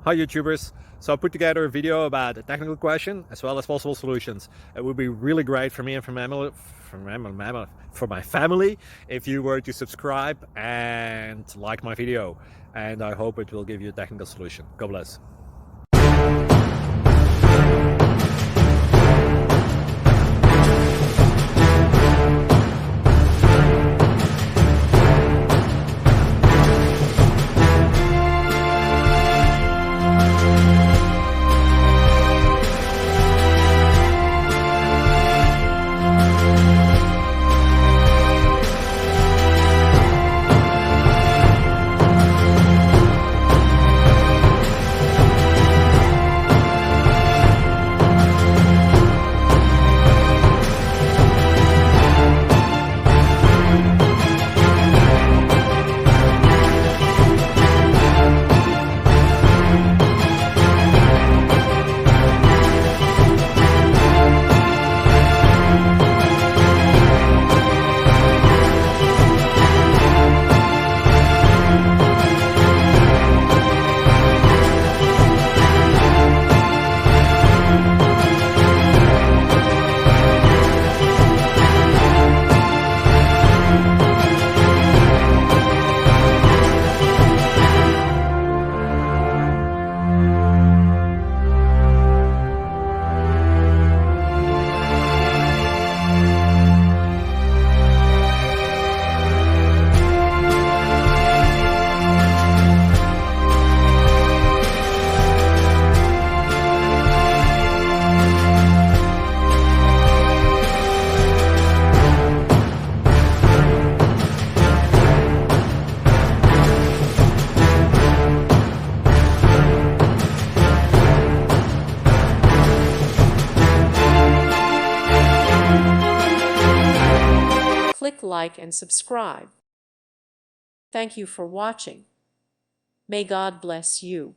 Hi YouTubers! So I put together a video about a technical question as well as possible solutions. It would be really great for me and for my family if you were to subscribe and like my video, and I hope it will give you a technical solution. God bless. Click like and subscribe. Thank you for watching. May God bless you.